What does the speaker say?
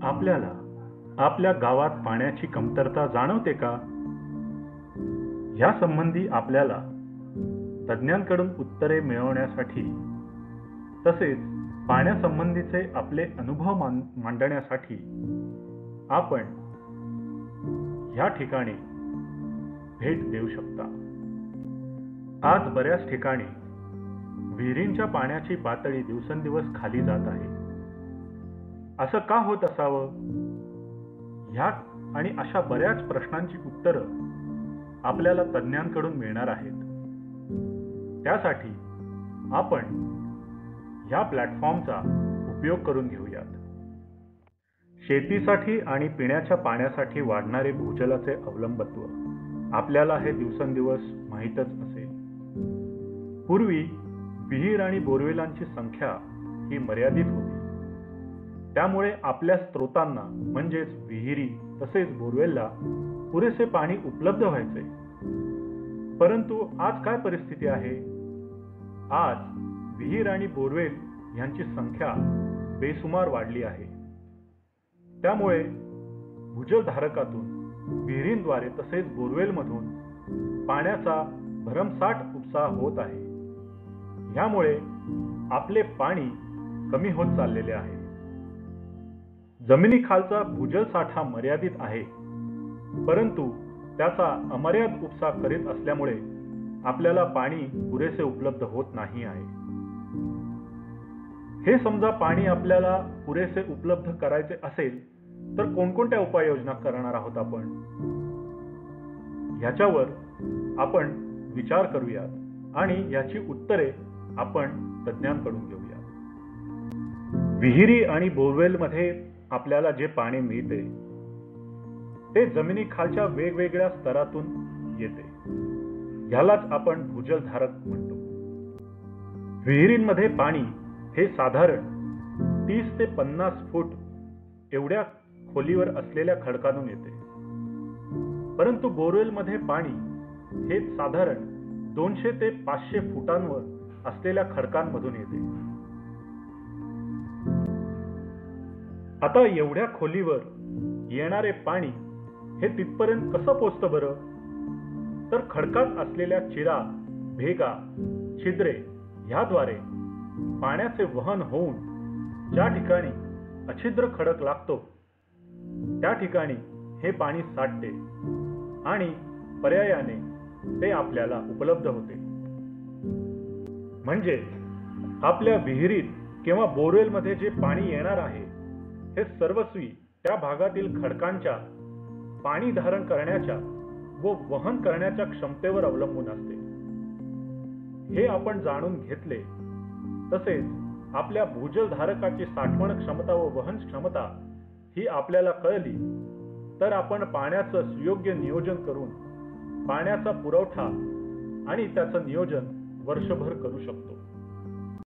आपल्याला आपल्या गावात पाण्याची कमतरता जाणवते का? या संबंधी आपल्याला तज्ञांकडून उत्तरे मिळवण्यासाठी तसेच पाण्यासंबंधीचे आपले अनुभव मांडण्यासाठी आपण या ठिकाणी भेट देऊ शकता. आज बऱ्याच ठिकाणी विहिरींच्या पाण्याची पातळी दिवसेंदिवस खाली जात आहे. असं का होत असावं? ह्या आणि अशा बऱ्याच प्रश्नांची उत्तरं आपल्याला तज्ञांकडून मिळणार आहेत. त्यासाठी आपण ह्या प्लॅटफॉर्मचा उपयोग करून घेऊयात. शेतीसाठी आणि पिण्याच्या पाण्यासाठी वाढणारे भूजलाचे अवलंबत्व आपल्याला हे दिवसेंदिवस माहीतच असेल. पूर्वी विहीर आणि बोरवेलांची संख्या ही मर्यादित होती. त्यामुळे आपल्या स्रोतांना म्हणजेच विहिरी तसेच बोरवेलला पुरेसे पाणी उपलब्ध व्हायचे. परंतु आज काय परिस्थिती आहे? आज विहीर आणि बोरवेल यांची संख्या बेसुमार वाढली आहे. त्यामुळे भूजलधारकातून विहिरींद्वारे तसेच बोरवेलमधून पाण्याचा भरमसाठ उपसा होत आहे. यामुळे आपले पाणी कमी होत चाललेले आहे. जमिनीखालचा भूजल साठा मर्यादित आहे, परंतु त्याचा अमर्याद उपसा करीत असल्यामुळे आपल्याला पाणी पुरेसे उपलब्ध होत नाही आहे. हे समजा पाणी आपल्याला पुरेसे उपलब्ध करायचे असेल तर कोणकोणत्या उपाययोजना करणार आहोत आपण? याच्यावर आपण विचार करूयात आणि याची उत्तरे आपण तज्ञांकडून घेऊयात. विहिरी आणि बोरवेलमध्ये आपल्याला जे पाणी मिळते ते जमिनीखालच्या वेगवेगळ्या स्तरातून येते. यालाच आपण भूजलधारक म्हणतो. विहिरींमध्ये पाणी हे साधारण 30 ते 50 फूट एवढ्या खोलीवर असलेल्या खडकांतून येते. परंतु बोरवेलमध्ये पाणी हे साधारण 200 ते 500 फुटांवर असलेल्या खडकांमधून येते. आता एवढ्या खोलीवर येणारे पाणी हे तिथपर्यंत कसं पोचतं बरं? तर खडकात असलेल्या चिरा, भेगा, छिद्रे ह्याद्वारे पाण्याचे वहन होऊन ज्या ठिकाणी अछिद्र खडक लागतो त्या ठिकाणी हे पाणी साठते आणि पर्यायाने ते आपल्याला उपलब्ध होते. म्हणजे आपल्या विहिरीत किंवा बोरवेलमध्ये जे पाणी येणार आहे हे सर्वस्वी त्या भागातील खडकांच्या पाणी धारण करण्याच्या व वहन करण्याच्या क्षमतेवर अवलंबून असते. हे आपण जाणून घेतले तसेच आपल्या भूजलधारकाची साठवण क्षमता व वहन क्षमता ही आपल्याला कळली तर आपण पाण्याचं सुयोग्य नियोजन करून पाण्याचा पुरवठा आणि त्याचं नियोजन वर्षभर करू शकतो.